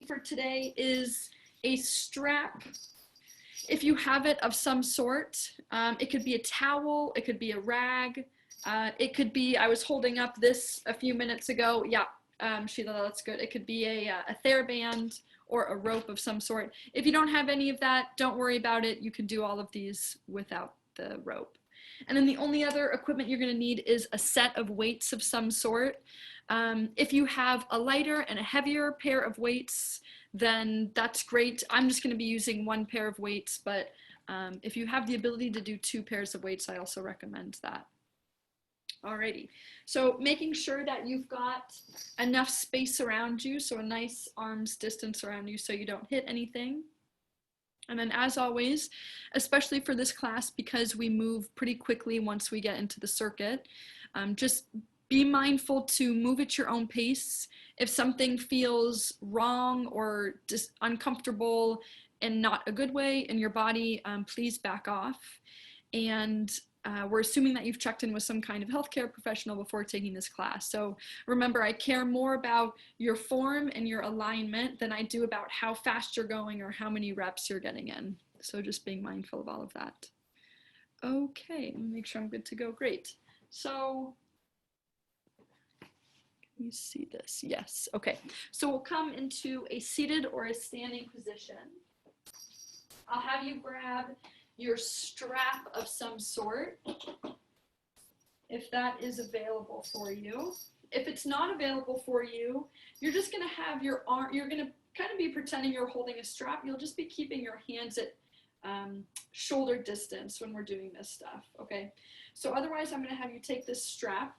for today is a strap. If you have it of some sort, it could be a towel, it could be a rag, it could be, I was holding up this a few minutes ago. Yeah, Sheila, that's good. It could be a TheraBand or a rope of some sort. If you don't have any of that, don't worry about it. You can do all of these without the rope. And then the only other equipment you're going to need is a set of weights of some sort. If you have a lighter and a heavier pair of weights, then that's great. I'm just going to be using one pair of weights, but if you have the ability to do 2 pairs of weights, I also recommend that. Alrighty, so making sure that you've got enough space around you, so a nice arm's distance around you so you don't hit anything. And then as always, especially for this class, because we move pretty quickly once we get into the circuit, just be mindful to move at your own pace. If something feels wrong or just uncomfortable in not a good way in your body, please back off. And we're assuming that you've checked in with some kind of healthcare professional before taking this class. So remember, I care more about your form and your alignment than I do about how fast you're going or how many reps you're getting in. So just being mindful of all of that. Okay, let me make sure I'm good to go. Great. So can you see this? Yes. Okay. So we'll come into a seated or a standing position. I'll have you grab your strap of some sort, if that is available for you. If it's not available for you, you're just going to have your arm, you're going to kind of be pretending you're holding a strap. You'll just be keeping your hands at shoulder distance when we're doing this stuff, okay? So otherwise, I'm going to have you take this strap.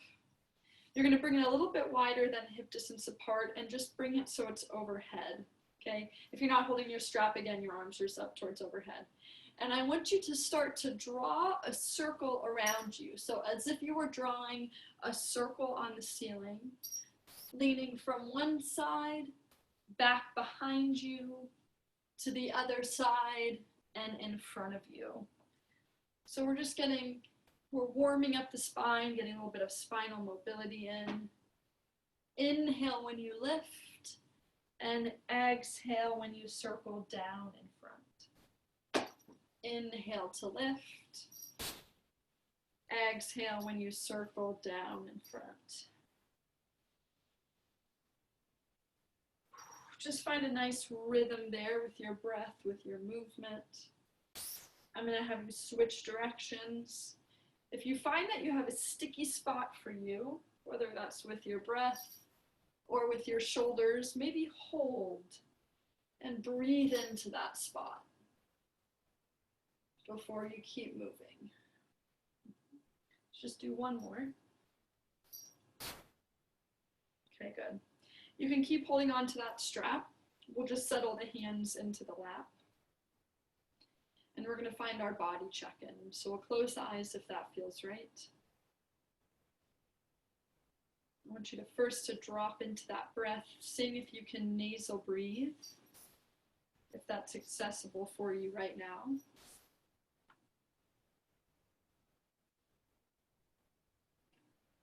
You're going to bring it a little bit wider than hip distance apart and just bring it so it's overhead, okay? If you're not holding your strap, again, your arms are up towards overhead. And I want you to start to draw a circle around you. So as if you were drawing a circle on the ceiling, leaning from one side, back behind you, to the other side, and in front of you. So we're warming up the spine, getting a little bit of spinal mobility in. Inhale when you lift, and exhale when you circle down in front. Inhale to lift. Exhale when you circle down in front. Just find a nice rhythm there with your breath, with your movement. I'm going to have you switch directions. If you find that you have a sticky spot for you, whether that's with your breath or with your shoulders, maybe hold and breathe into that spot before you keep moving. Let's just do one more. Okay, good. You can keep holding on to that strap. We'll just settle the hands into the lap. And we're going to find our body check-in. So we'll close the eyes if that feels right. I want you to first drop into that breath, seeing if you can nasal breathe, if that's accessible for you right now.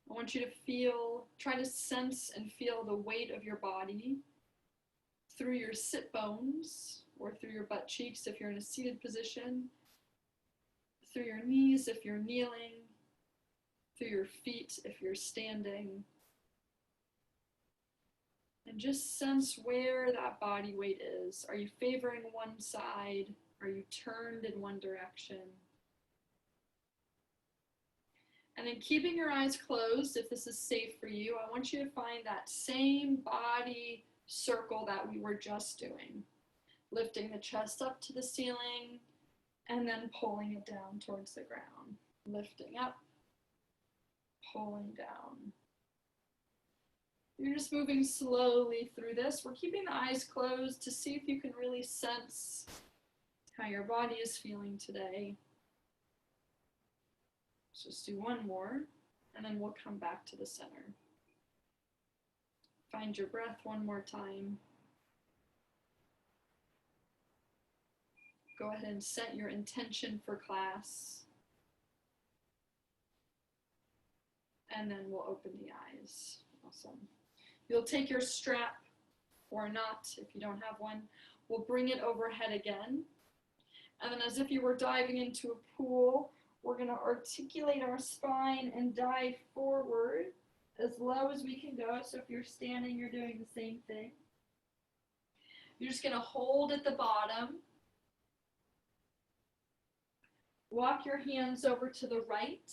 I want you to try to sense and feel the weight of your body through your sit bones or through your butt cheeks if you're in a seated position, through your knees if you're kneeling, through your feet if you're standing. And just sense where that body weight is. Are you favoring one side? Are you turned in one direction? And then keeping your eyes closed, if this is safe for you, I want you to find that same body circle that we were just doing. Lifting the chest up to the ceiling and then pulling it down towards the ground. Lifting up, pulling down. You're just moving slowly through this. We're keeping the eyes closed to see if you can really sense how your body is feeling today. Let's just do one more, and then we'll come back to the center. Find your breath one more time. Go ahead and set your intention for class. And then we'll open the eyes. Awesome. You'll take your strap or not if you don't have one. We'll bring it overhead again. And then as if you were diving into a pool, we're going to articulate our spine and dive forward as low as we can go. So if you're standing, you're doing the same thing. You're just going to hold at the bottom. Walk your hands over to the right.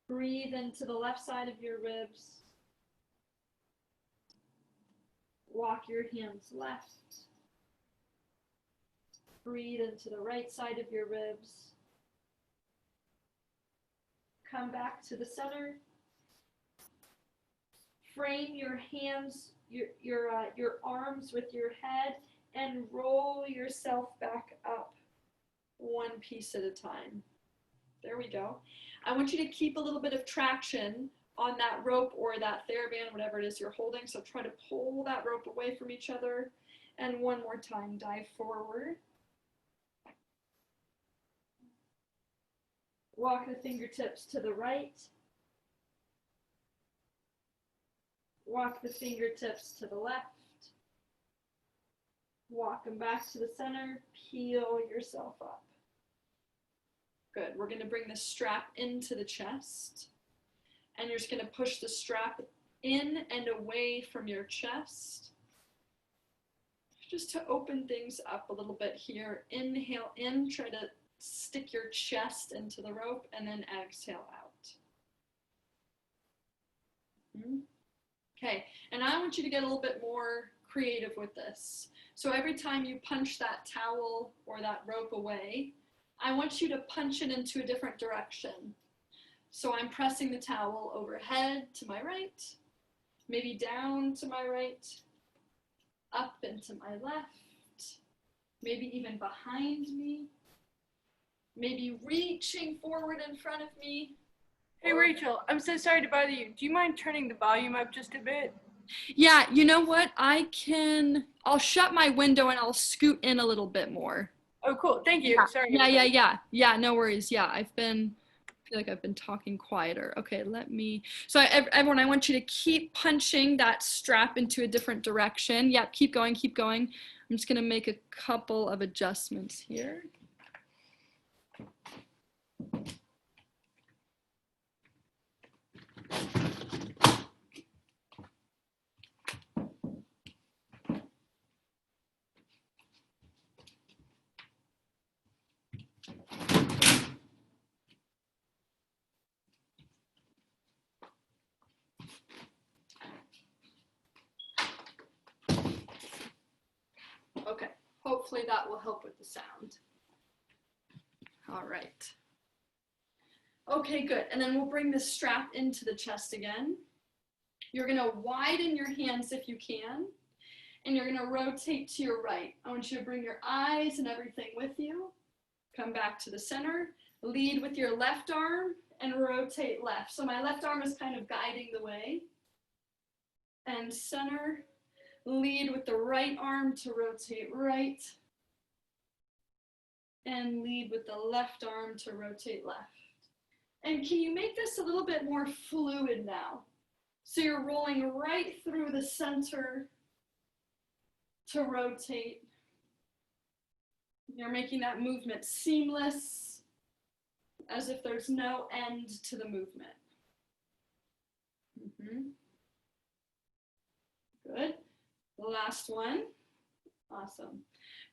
Breathe into the left side of your ribs. Walk your hands left. Breathe into the right side of your ribs. Come back to the center. Frame your hands, your arms with your head, and roll yourself back up one piece at a time. There we go. I want you to keep a little bit of traction on that rope or that TheraBand, whatever it is you're holding. So try to pull that rope away from each other. And one more time, dive forward. Walk the fingertips to the right. Walk the fingertips to the left. Walk them back to the center. Peel yourself up. Good. We're going to bring the strap into the chest. And you're just going to push the strap in and away from your chest. Just to open things up a little bit here. Inhale in. Try to stick your chest into the rope. And then exhale out. Okay. And I want you to get a little bit more creative with this. So every time you punch that towel or that rope away, I want you to punch it into a different direction. So I'm pressing the towel overhead to my right, maybe down to my right, up and to my left, maybe even behind me, maybe reaching forward in front of me. Hey Rachel, I'm so sorry to bother you. Do you mind turning the volume up just a bit? Yeah, you know what? I'll shut my window and I'll scoot in a little bit more. Oh, cool. Thank you. Yeah. Sorry. Yeah, no worries. Yeah, I feel like I've been talking quieter. Okay, everyone, I want you to keep punching that strap into a different direction. Yep, keep going, keep going. I'm just gonna make a couple of adjustments here. Okay, hopefully that will help with the sound. All right. Okay, good. And then we'll bring the strap into the chest again. You're gonna widen your hands if you can, and you're gonna rotate to your right. I want you to bring your eyes and everything with you. Come back to the center, lead with your left arm, and rotate left. So my left arm is kind of guiding the way. And center, lead with the right arm to rotate right. And lead with the left arm to rotate left. And can you make this a little bit more fluid now? So you're rolling right through the center to rotate. You're making that movement seamless, as if there's no end to the movement. Good. The last one. Awesome.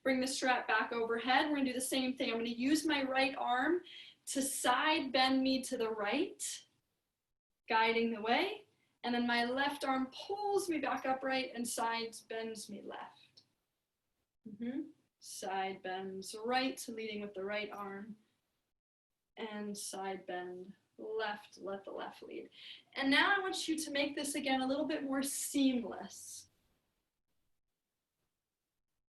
Bring the strap back overhead. We're going to do the same thing. I'm going to use my right arm to side bend me to the right, guiding the way. And then my left arm pulls me back upright and side bends me left. Side bends right, leading with the right arm. And side bend left, let the left lead. And now I want you to make this again a little bit more seamless.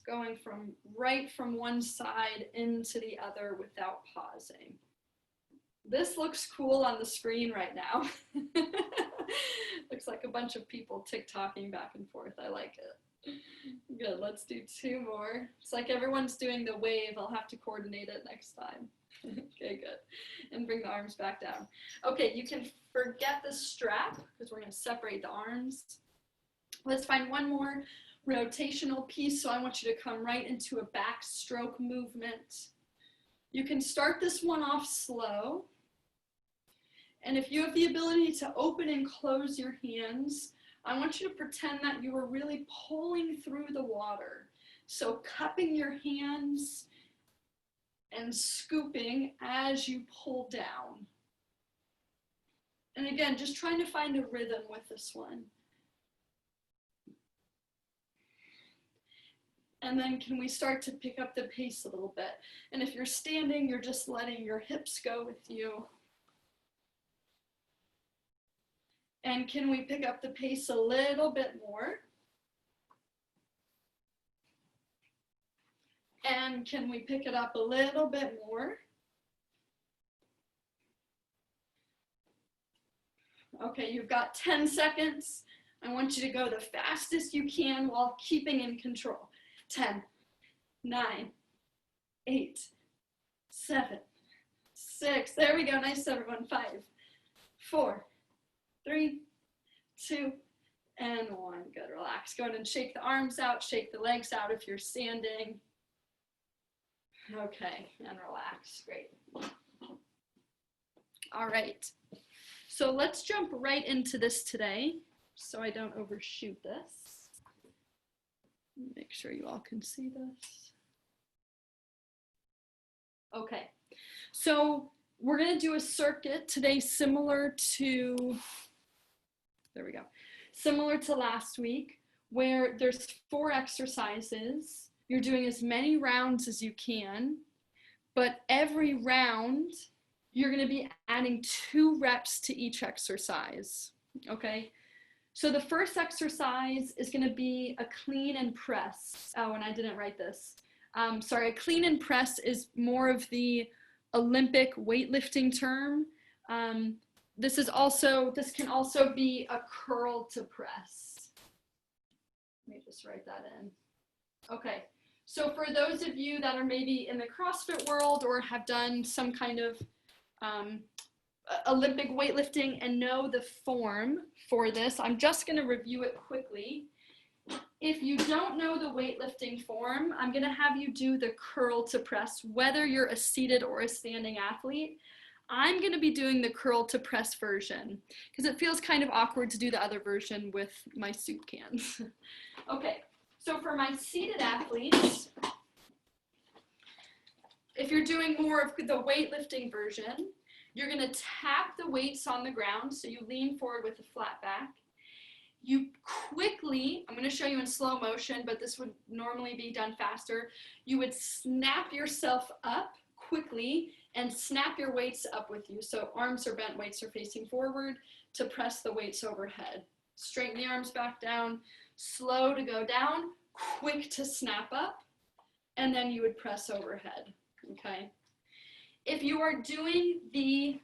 Going from one side into the other without pausing. This looks cool on the screen right now. Looks like a bunch of people TikToking back and forth. I like it. Good, let's do two more. It's like everyone's doing the wave. I'll have to coordinate it next time. Okay, good. And bring the arms back down. Okay, you can forget the strap because we're going to separate the arms. Let's find one more rotational piece, so I want you to come right into a backstroke movement. You can start this one off slow. And if you have the ability to open and close your hands, I want you to pretend that you are really pulling through the water. So cupping your hands and scooping as you pull down. And again, just trying to find a rhythm with this one. And then can we start to pick up the pace a little bit? And if you're standing, you're just letting your hips go with you. And can we pick up the pace a little bit more? And can we pick it up a little bit more? Okay, you've got 10 seconds. I want you to go the fastest you can while keeping in control. 10, 9, 8, 7, 6. There we go. Nice, everyone. 5, 4, 3, 2, and 1. Good. Relax. Go ahead and shake the arms out. Shake the legs out if you're standing. Okay, and relax. Great. All right. So let's jump right into this today so I don't overshoot this. Make sure you all can see this. Okay, so we're going to do a circuit today similar to, there we go, similar to last week, where there's 4 exercises. You're doing as many rounds as you can, but every round you're going to be adding 2 reps to each exercise, okay? So the first exercise is going to be a clean and press. Oh, and I didn't write this. Sorry, a clean and press is more of the Olympic weightlifting term. This can also be a curl to press. Let me just write that in. Okay, so for those of you that are maybe in the CrossFit world or have done some kind of Olympic weightlifting and know the form for this, I'm just going to review it quickly. If you don't know the weightlifting form, I'm going to have you do the curl to press, whether you're a seated or a standing athlete. I'm going to be doing the curl to press version because it feels kind of awkward to do the other version with my soup cans. Okay, so for my seated athletes, if you're doing more of the weightlifting version, you're going to tap the weights on the ground, so you lean forward with a flat back. You quickly, I'm going to show you in slow motion, but this would normally be done faster. You would snap yourself up quickly and snap your weights up with you. So arms are bent, weights are facing forward to press the weights overhead. Straighten the arms back down, slow to go down, quick to snap up, and then you would press overhead, okay? If you are doing the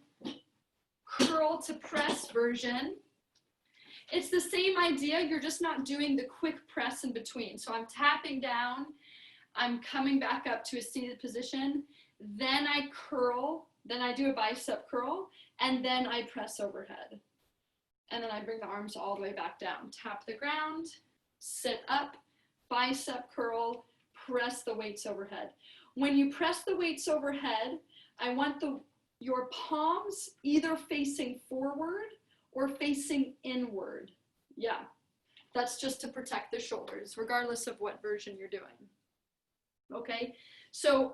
curl to press version, it's the same idea, you're just not doing the quick press in between. So I'm tapping down, I'm coming back up to a seated position, then I curl, then I do a bicep curl, and then I press overhead. And then I bring the arms all the way back down. Tap the ground, sit up, bicep curl, press the weights overhead. When you press the weights overhead, I want your palms either facing forward or facing inward. Yeah, that's just to protect the shoulders, regardless of what version you're doing. Okay, so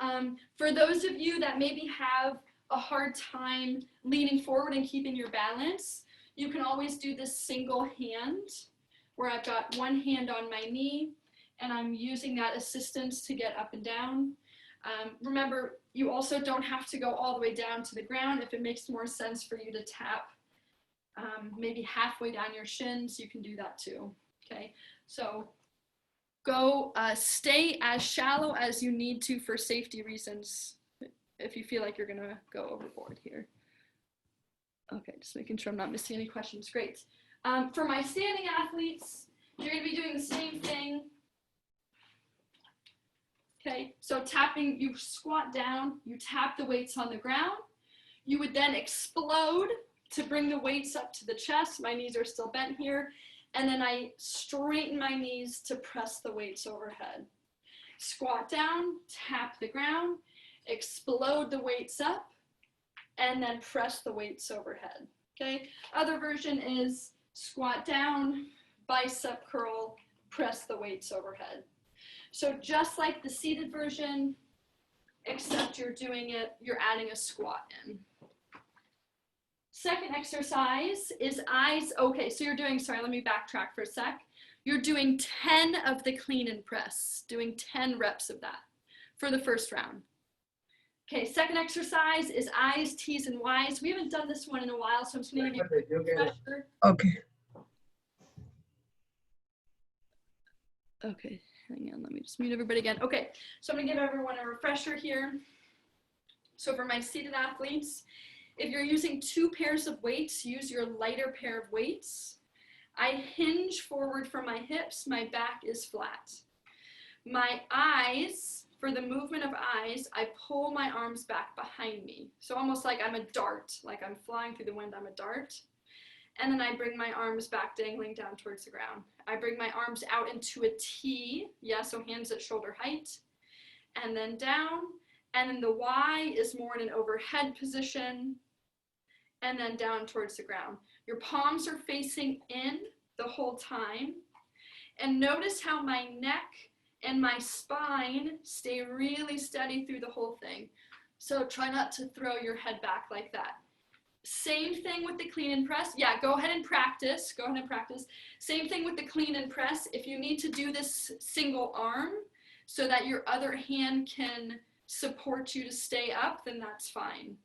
for those of you that maybe have a hard time leaning forward and keeping your balance, you can always do this single hand, where I've got one hand on my knee, and I'm using that assistance to get up and down. Remember, you also don't have to go all the way down to the ground. If it makes more sense for you to tap maybe halfway down your shins, you can do that too, okay? So go stay as shallow as you need to for safety reasons if you feel like you're gonna go overboard here. Okay, just making sure I'm not missing any questions. Great. For my standing athletes, you're gonna be doing the same thing. Okay, so tapping, you squat down, you tap the weights on the ground. You would then explode to bring the weights up to the chest. My knees are still bent here. and then I straighten my knees to press the weights overhead. Squat down, tap the ground, explode the weights up, and then press the weights overhead. Okay, other version is squat down, bicep curl, press the weights overhead. So just like the seated version, except you're adding a squat in. Second exercise is eyes. Okay, so you're doing, sorry, let me backtrack for a sec. You're doing 10 of the clean and press, doing 10 reps of that for the first round. Okay, second exercise is I's, T's, and Y's. We haven't done this one in a while, so I'm just going to give you a refresher. Okay. Okay, hang on, let me just mute everybody again. Okay, so I'm going to give everyone a refresher here. So for my seated athletes, if you're using 2 pairs of weights, use your lighter pair of weights. I hinge forward from my hips, my back is flat. My eyes, for the movement of eyes, I pull my arms back behind me. So almost like I'm a dart, like I'm flying through the wind, I'm a dart. And then I bring my arms back dangling down towards the ground. I bring my arms out into a T, yeah, so hands at shoulder height, and then down. And then the Y is more in an overhead position, and then down towards the ground. Your palms are facing in the whole time. And notice how my neck and my spine stay really steady through the whole thing. So try not to throw your head back like that. Same thing with the clean and press. Yeah, go ahead and practice. Go ahead and practice. Same thing with the clean and press. If you need to do this single arm so that your other hand can support you to stay up, then that's fine.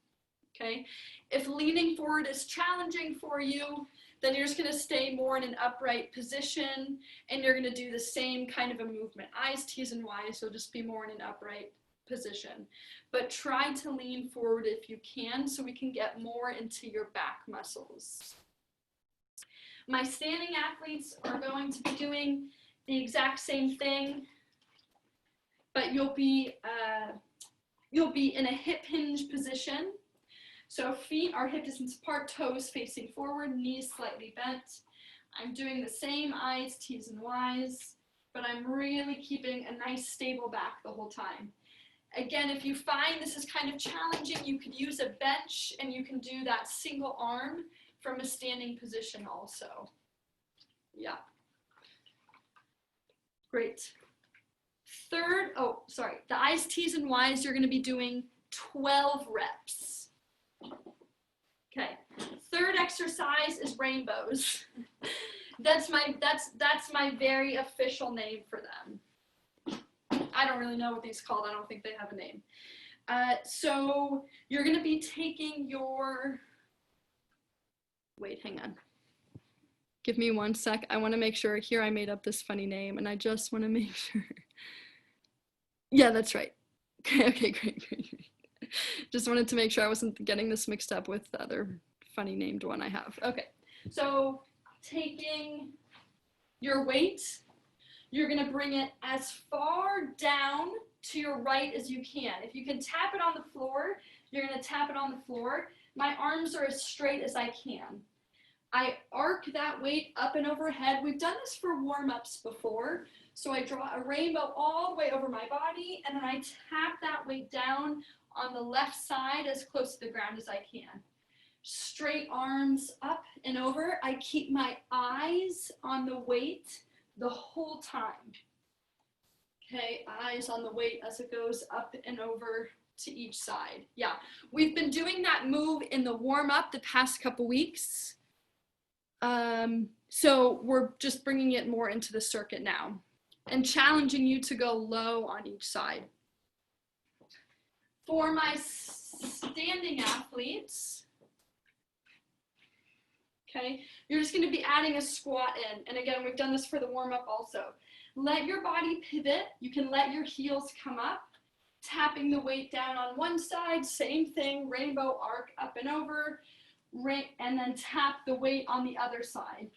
Okay, if leaning forward is challenging for you, then you're just going to stay more in an upright position, and you're going to do the same kind of a movement. I's, T's, and Y's, so just be more in an upright position. But try to lean forward if you can, so we can get more into your back muscles. My standing athletes are going to be doing the exact same thing, but you'll be in a hip hinge position. So feet are hip distance apart, toes facing forward, knees slightly bent. I'm doing the same I's, T's, and Y's, but I'm really keeping a nice stable back the whole time. Again, if you find this is kind of challenging, you could use a bench and you can do that single arm from a standing position also. Yeah. Great. Third, the I's, T's, and Y's, you're going to be doing 12 reps. Okay, third exercise is rainbows. That's my very official name for them. I don't really know what these are called. I don't think they have a name. So you're going to be taking your, wait, hang on. Give me 1 sec. I want to make sure here I made up this funny name, and I just want to make sure. Yeah, that's right. Okay, great. Just wanted to make sure I wasn't getting this mixed up with the other funny named one I have. Okay, so taking your weight, you're going to bring it as far down to your right as you can. If you can tap it on the floor, you're going to tap it on the floor. My arms are as straight as I can. I arc that weight up and overhead. We've done this for warm-ups before. So I draw a rainbow all the way over my body, and then I tap that weight down on the left side as close to the ground as I can. Straight arms up and over. I keep my eyes on the weight the whole time. Okay, eyes on the weight as it goes up and over to each side. Yeah, we've been doing that move in the warm-up the past couple weeks. So we're just bringing it more into the circuit now and challenging you to go low on each side. For my standing athletes, okay, you're just going to be adding a squat in. And again, we've done this for the warm-up also. Let your body pivot. You can let your heels come up, tapping the weight down on one side, same thing, rainbow arc up and over, and then tap the weight on the other side.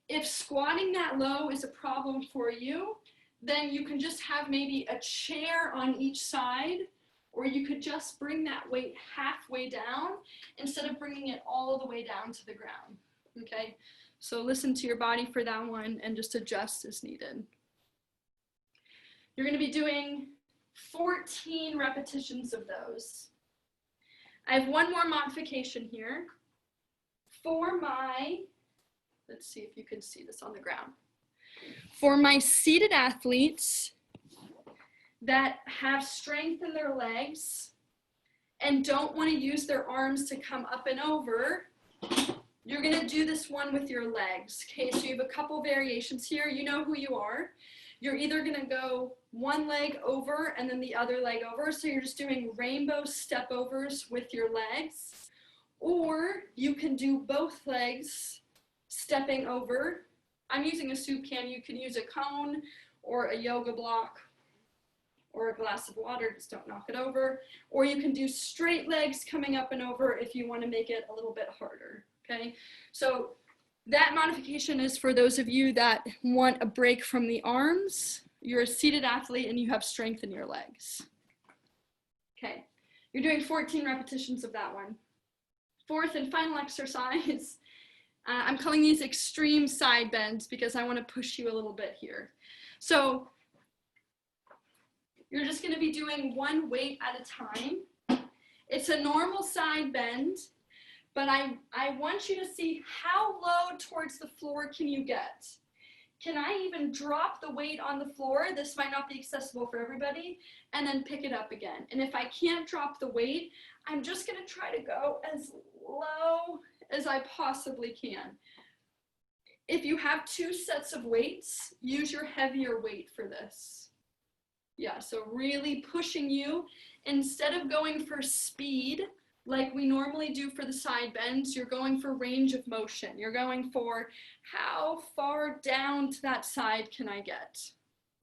If squatting that low is a problem for you, then you can just have maybe a chair on each side, or you could just bring that weight halfway down instead of bringing it all the way down to the ground, okay? So listen to your body for that one and just adjust as needed. You're going to be doing 14 repetitions of those. I have one more modification here. For my, let's see if you can see this on the ground. For my seated athletes that have strength in their legs and don't want to use their arms to come up and over, you're going to do this one with your legs. Okay, so you have a couple variations here. You know who you are. You're either going to go one leg over and then the other leg over. So you're just doing rainbow step overs with your legs. Or you can do both legs stepping over. I'm using a soup can. You can use a cone or a yoga block or a glass of water. Just don't knock it over. Or you can do straight legs coming up and over if you want to make it a little bit harder. Okay, so that modification is for those of you that want a break from the arms. You're a seated athlete and you have strength in your legs. Okay, you're doing 14 repetitions of that one. Fourth and final exercise, I'm calling these extreme side bends because I want to push you a little bit here. So you're just going to be doing one weight at a time. It's a normal side bend, but I want you to see how low towards the floor can you get. Can I even drop the weight on the floor? This might not be accessible for everybody, and then pick it up again. And if I can't drop the weight, I'm just going to try to go as low as I possibly can. If you have two sets of weights, use your heavier weight for this. Yeah, so really pushing you. Instead of going for speed, like we normally do for the side bends, you're going for range of motion. You're going for how far down to that side can I get,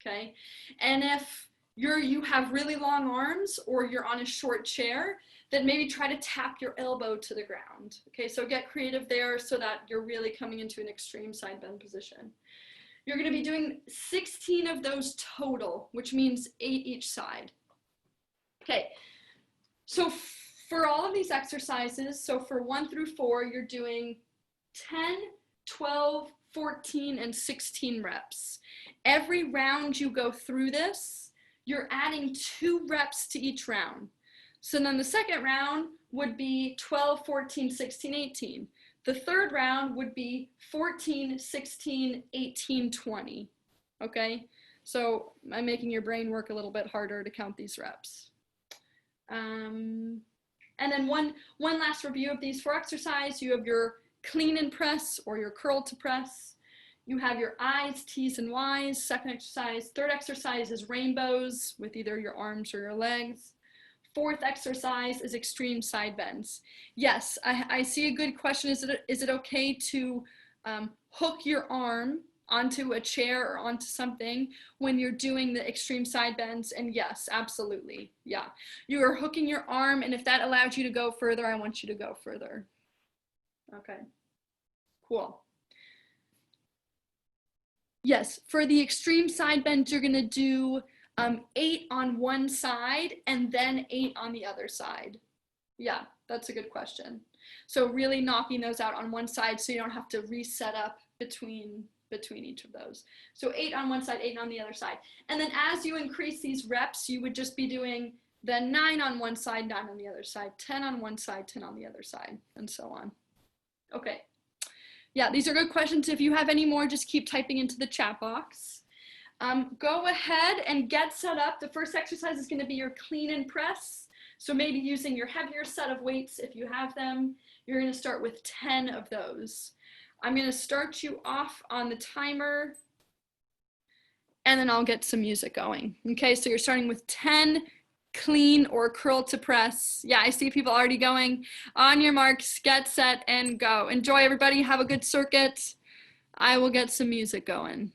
okay? And if you have really long arms or you're on a short chair, then maybe try to tap your elbow to the ground, okay? So get creative there so that you're really coming into an extreme side bend position. You're gonna be doing 16 of those total, which means 8 each side. Okay, so for all of these exercises, so for 1 through 4, you're doing 10, 12, 14, and 16 reps. Every round you go through this, you're adding 2 reps to each round. So then the second round would be 12, 14, 16, 18. The third round would be 14, 16, 18, 20. Okay? So I'm making your brain work a little bit harder to count these reps. And then one last review of these 4 exercises. You have your clean and press or your curl to press. You have your I's, T's, and Y's, second exercise. Third exercise is rainbows with either your arms or your legs. Fourth exercise is extreme side bends. Yes, I see a good question. Is it okay to hook your arm onto a chair or onto something when you're doing the extreme side bends? And yes, absolutely. Yeah, you are hooking your arm, and if that allows you to go further, I want you to go further. Okay, cool. Yes, for the extreme side bends, you're gonna do 8 on one side and then 8 on the other side. Yeah, that's a good question. So really knocking those out on one side so you don't have to reset up between each of those. So 8 on one side, 8 on the other side. And then as you increase these reps, you would just be doing then 9 on one side, 9 on the other side, 10 on one side, 10 on the other side, and so on. Okay. Yeah, these are good questions. If you have any more, just keep typing into the chat box. Go ahead and get set up. The first exercise is going to be your clean and press. So maybe using your heavier set of weights if you have them. You're going to start with 10 of those. I'm going to start you off on the timer, and then I'll get some music going. Okay, so you're starting with 10 clean or curl to press. Yeah, I see people already going. On your marks, get set, and go. Enjoy, everybody. Have a good circuit. I will get some music going.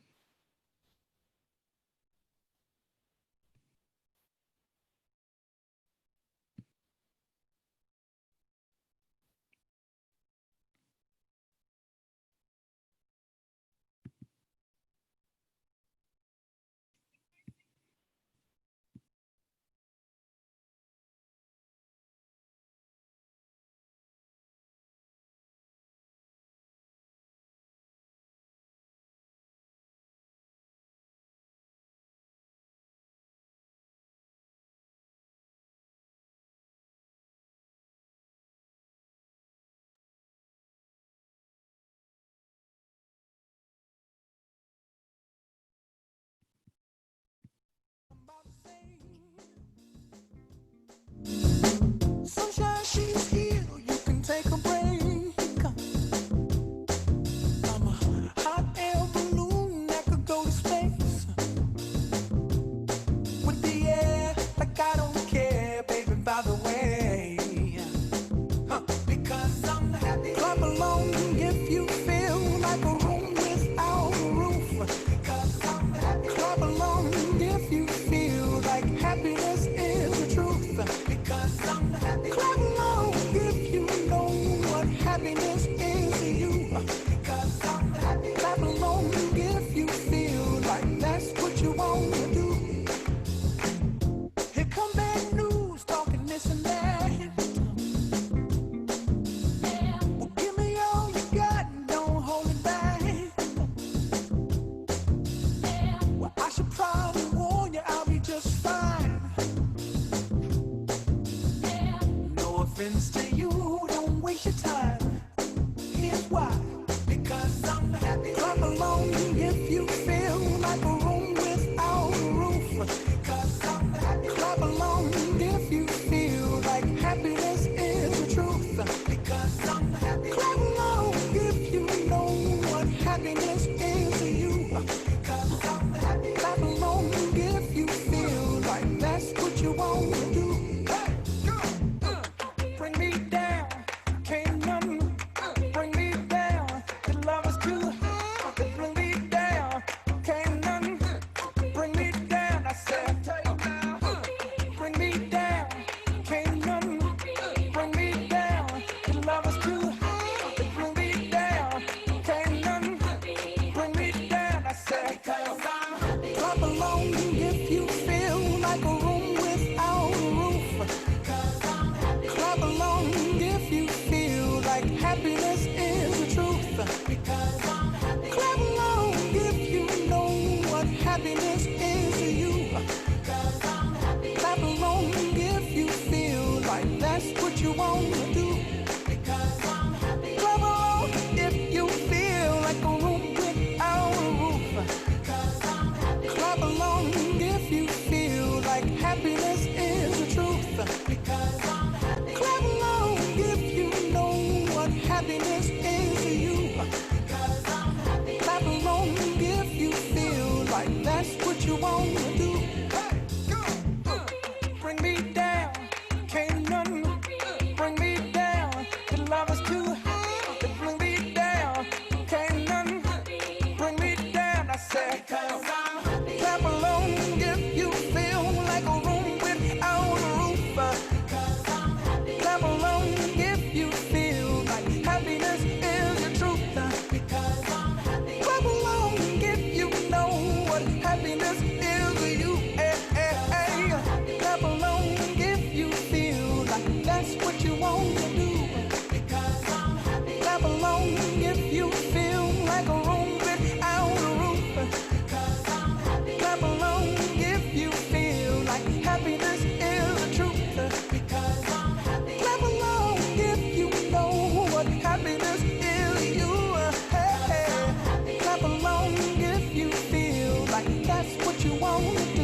Sunshine, she's here. You can take a break. I'm a hot air balloon that could go to space. With the air, like I don't care, baby, by the way. Because I'm happy. Clap along if you feel like a room without a roof. Because I'm happy. Clap along if you feel like happiness is the truth. Because I'm happy. Clap along if you know what happiness is to you. Because I'm happy. Clap along if you feel like that's what you want to do. Here come bad news, talking this and that. Well, give me all you got and don't hold it back. Well, I should probably warn you, I'll be just fine. No offense to you, don't waste your time. Here's why. Because I'm happy. Clap along if you feel like a room without a roof. Because I'm happy. Clap along if you feel like happiness is the truth. Because I'm happy. Clap along if you know what happiness is to you. Because I'm happy. Clap along if you feel like that's what you want to do. Bring me down, can't none bring me down. The love is too high. Bring me down, can't none bring me down. I said, bring me down, can't none bring me down. The love is too high. Bring me down, can't none bring me down. I said, clap along if you feel like a room without a roof. Clap along if you feel like happiness is the truth. Because I'm happy. Clap along if you know what happiness is to you. Because I'm happy. Clap along if you feel like that's what you want to do. Because I'm happy. Clap along if you feel like a room without a roof. Because I'm happy. Clap along if you feel like happiness is the truth. Because I'm happy. Clap along if you know what happiness is to you. Because I'm happy. Clap along if you feel like that's what you want to do. Bring me down, can't none bring me down. The love is too high. Bring me down, can't none bring me down. I said, clap along if you feel like a room without a roof. Clap along if you feel like happiness is the truth. Because I'm happy. Clap along if you know what happiness is to you. Clap along if you feel like that's what you want to do. Because I'm happy. Clap along if you feel like a room without a roof. Because I'm happy. Clap along if you feel like happiness is the truth. Because I'm happy. Clap along if you know what happiness is to you. Clap along if you feel like that's what you want to do.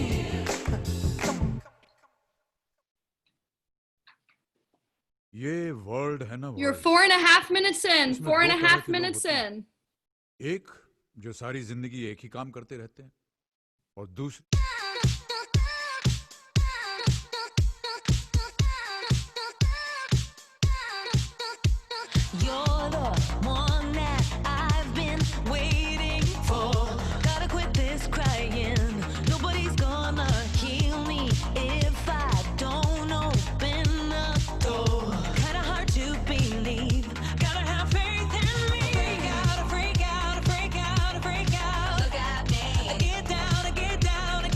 ये world है ना You're world 4.5 minutes in. इसमें 4.5 दो तरह के लोग minutes होते हैं। in. एक जो सारी जिंदगी एक ही काम करते रहते हैं और दूसरे You're the one that I've been waiting for. Gotta quit this crying. Nobody's gonna heal me if I don't open the door. Kinda hard to believe. Gotta have faith in me. Freak out, freak out, freak out, freak out. Look at me. I get down, I get down, I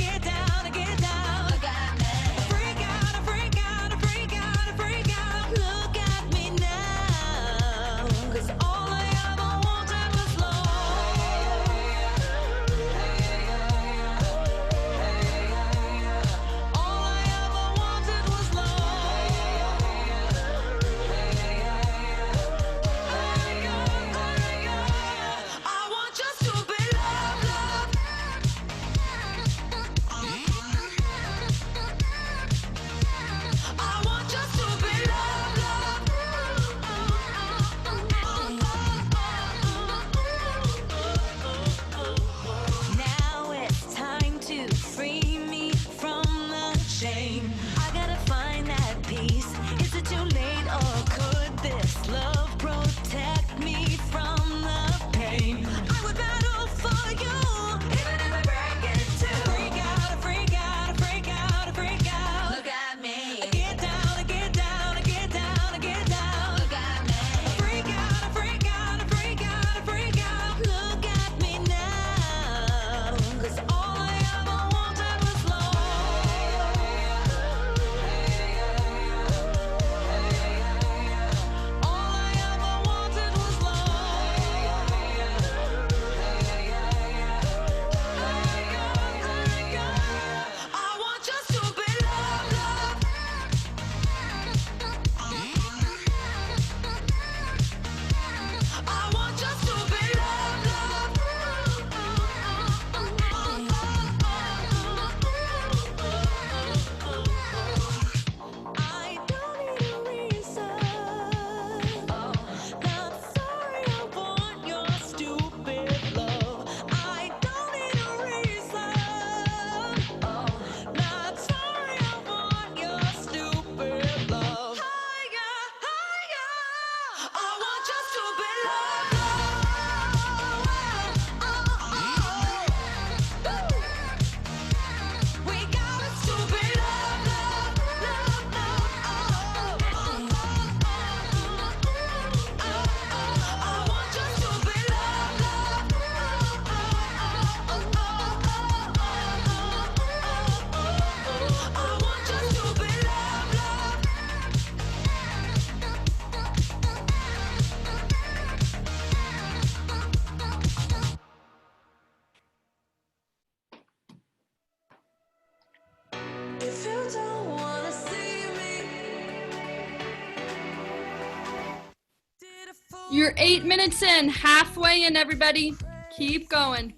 You're 8 minutes in, halfway in, everybody. Keep going.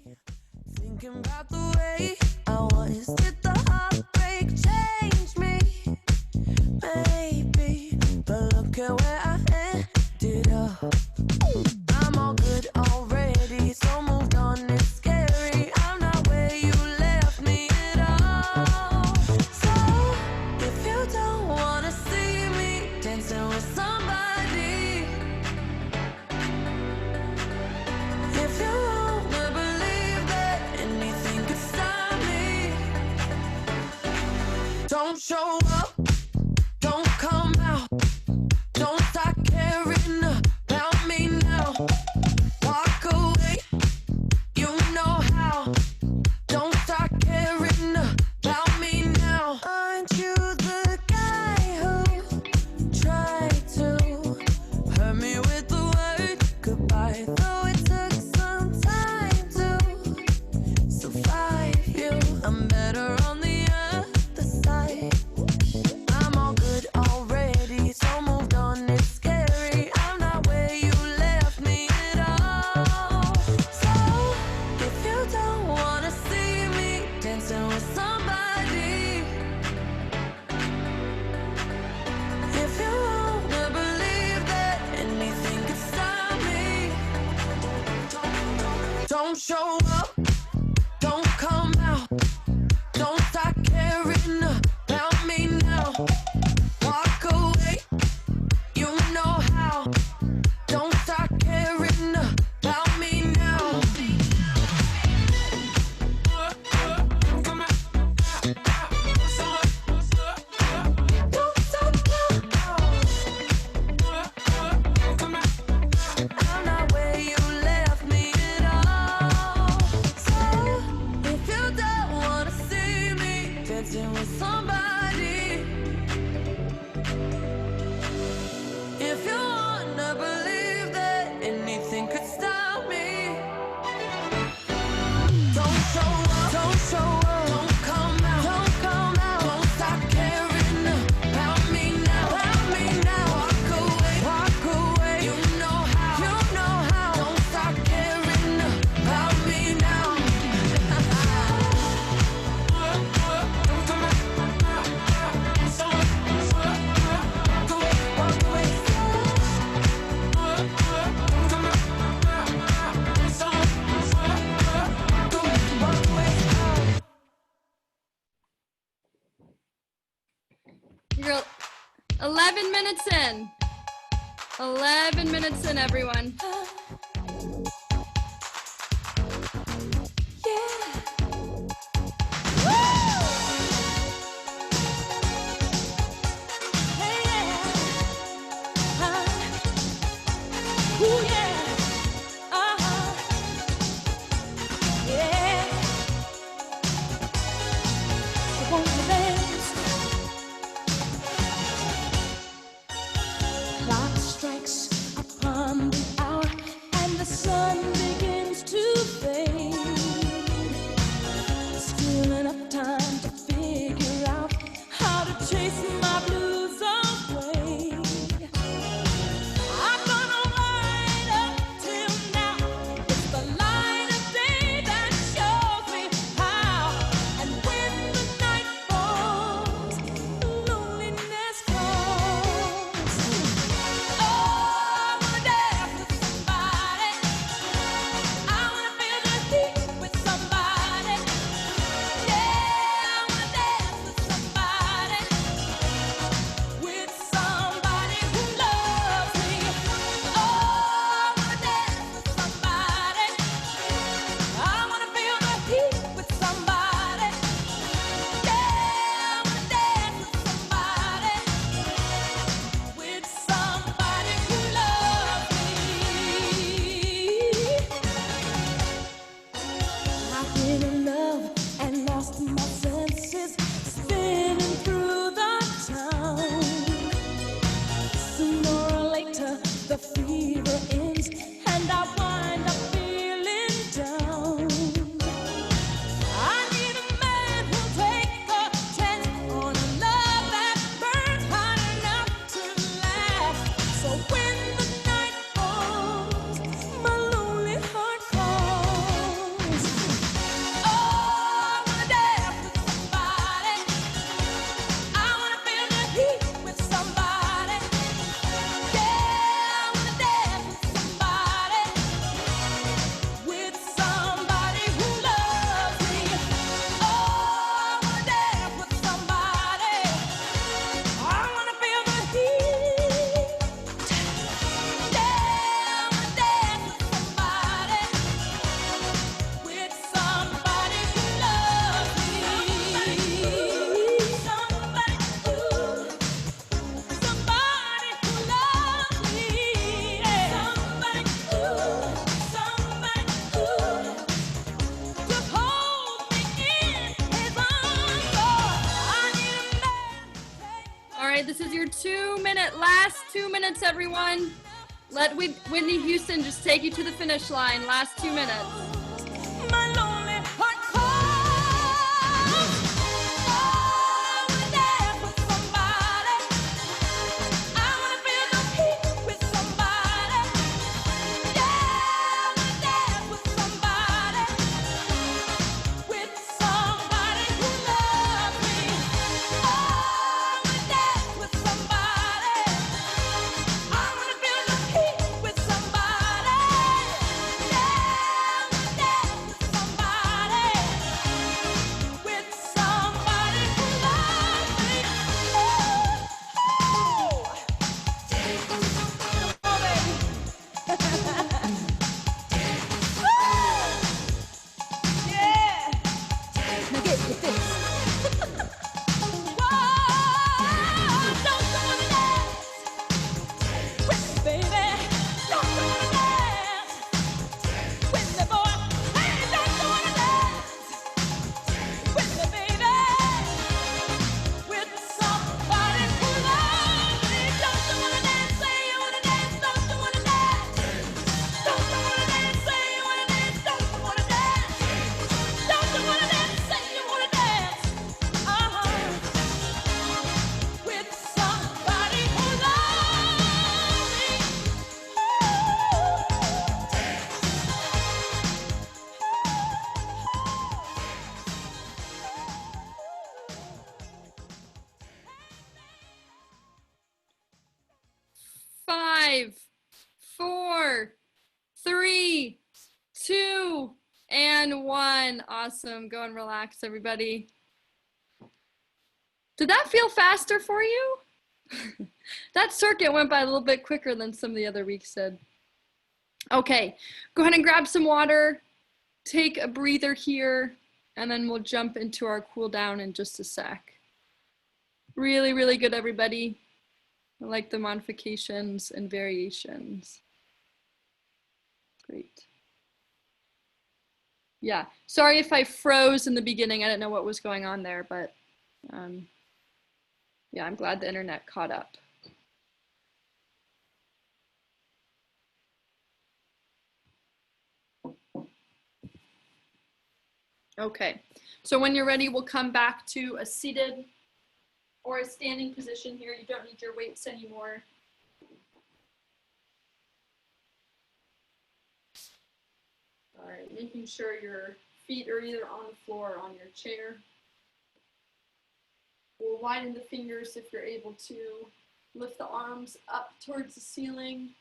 Thinking about the way I was. Did the heartbreak change me? Maybe, but look at where I ended up. I'm all good already, so moved on. It's scary. I'm not where you left me at all. So if you don't wanna see me dancing with somebody, if you wanna believe that anything could stop me, don't show up, don't come out, don't start caring about me now. Walk away, you know how. Don't start caring about me now. Aren't you the guy who tried to hurt me with the word goodbye? Though it took some time to survive you, I'm better on the other side. I'm all good already, so moved on. It's scary. I'm not where you left me at all. So if you don't wanna see me dancing with somebody, if you wanna believe that anything could stop me, don't show up, don't come out, don't start caring about me now. Walk away, you know how. Don't start caring about me now. Don't stop now. I'm not where you left me at all. So if you don't wanna see me dancing with somebody, if you wanna believe that anything could stop me, don't show up, don't show up, don't come out, don't come out, don't stop caring about me now, about me now. Walk away, you know how, don't stop caring about me now. Walk away. You're 11 minutes in. 11 minutes in, everyone. Clock strikes upon the hour and the sun begins to fade. Still enough time to figure out how to chase my blues away. I'm gonna ride up till now. It's the light of day that shows me how. And when the night falls, loneliness calls. Oh, I wanna dance with somebody. I wanna feel the heat with somebody. Yeah, I wanna dance with somebody. right, this is your last 2 minutes, everyone. Let Whitney Houston just take you to the finish line. Last 2 minutes. My lonely heart calls. I wanna dance with somebody. I wanna feel the heat with somebody. Yeah, I wanna dance with somebody. With somebody who loves me. I wanna dance with somebody. I wanna feel the heat with somebody. Yeah, I wanna dance with somebody. With somebody who loves me. Oh, baby. Yeah. Now get with this. Whoa, don't you wanna dance with me, baby? Don't you wanna dance with me, boy? Hey, don't you wanna dance with me, baby? With somebody who loves me. Don't you wanna dance? Say you wanna dance. Don't you wanna dance? Don't you wanna dance? Say you wanna dance. Don't you wanna dance? Don't you wanna dance? Say you wanna dance. With somebody who loves me. Five, 4, 3, 2, and 1. Awesome. Go and relax, everybody. Did that feel faster for you? That circuit went by a little bit quicker than some of the other weeks did. Okay, go ahead and grab some water, take a breather here, and then we'll jump into our cool down in just a sec. Really, really good, everybody. I like the modifications and variations. Great. Yeah, sorry if I froze in the beginning. I didn't know what was going on there, but yeah, I'm glad the internet caught up. Okay, so when you're ready, we'll come back to a seated or a standing position here. You don't need your weights anymore. All right, making sure your feet are either on the floor or on your chair. We'll widen the fingers if you're able to. Lift the arms up towards the ceiling.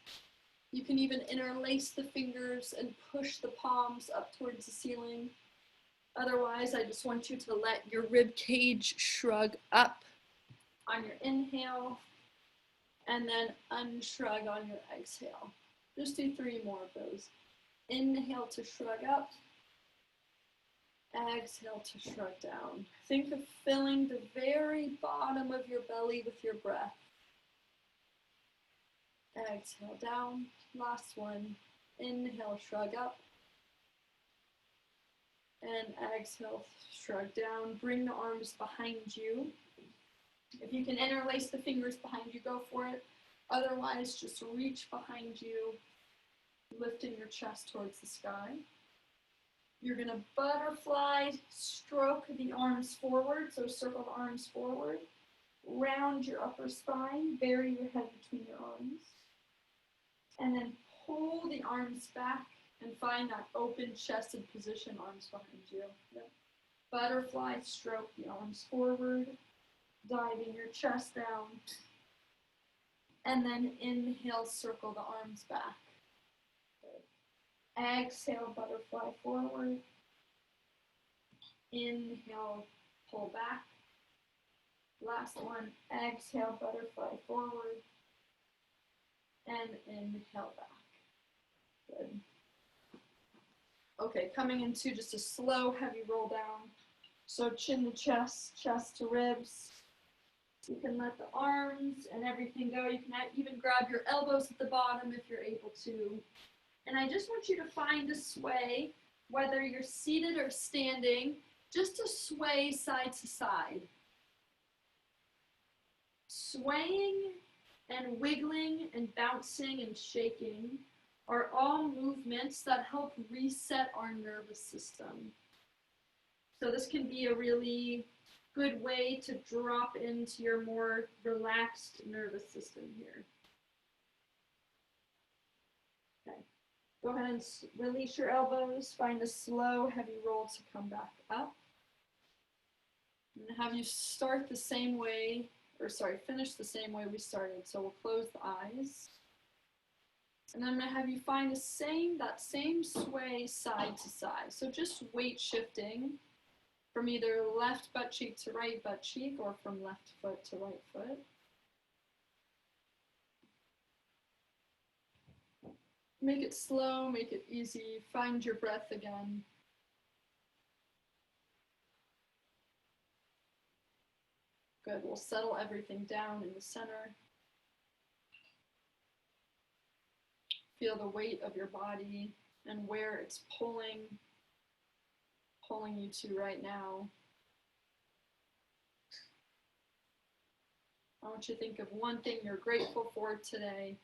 You can even interlace the fingers and push the palms up towards the ceiling. Otherwise, I just want you to let your rib cage shrug up on your inhale and then unshrug on your exhale. Just do 3 more of those. Inhale to shrug up. Exhale to shrug down. Think of filling the very bottom of your belly with your breath. Exhale down. Last one. Inhale, shrug up. And exhale, shrug down. Bring the arms behind you. If you can interlace the fingers behind you, go for it. Otherwise, just reach behind you, lifting your chest towards the sky. You're going to butterfly stroke the arms forward, so circle the arms forward. Round your upper spine, bury your head between your arms. And then pull the arms back and find that open chested position, arms behind you. Yep. Butterfly stroke the arms forward, diving your chest down. And then inhale, circle the arms back. Good. Exhale, butterfly forward. Inhale, pull back. Last one, exhale, butterfly forward. And inhale back. Good. Okay, coming into just a slow, heavy roll down. So chin to chest, chest to ribs. You can let the arms and everything go. You can even grab your elbows at the bottom if you're able to. And I just want you to find a sway, whether you're seated or standing, just to sway side to side. Swaying and wiggling and bouncing and shaking are all movements that help reset our nervous system. So this can be a really good way to drop into your more relaxed nervous system here. Okay, go ahead and release your elbows, find a slow, heavy roll to come back up. And have you start the same way, or sorry, finish the same way we started. So we'll close the eyes. And I'm gonna have you find that same sway side to side. So just weight shifting from either left butt cheek to right butt cheek or from left foot to right foot. Make it slow, make it easy, find your breath again. Good, we'll settle everything down in the center. Feel the weight of your body and where it's pulling you to right now. I want you to think of one thing you're grateful for today.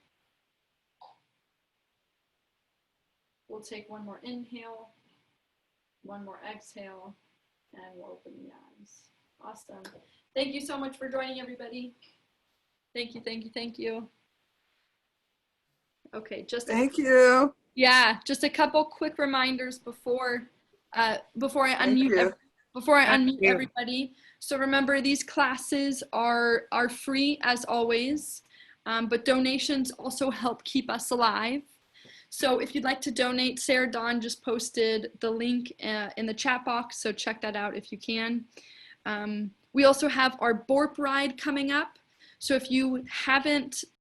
We'll take one more inhale, one more exhale, and we'll open the eyes. Awesome. Thank you so much for joining, everybody. Thank you, thank you, thank you. Okay, Thank you. Yeah, just a couple quick reminders before I unmute everybody. So remember, these classes are free as always, but donations also help keep us alive. So if you'd like to donate, Sarah Dawn just posted the link in the chat box, so check that out if you can. We also have our BORP ride coming up. So if you haven't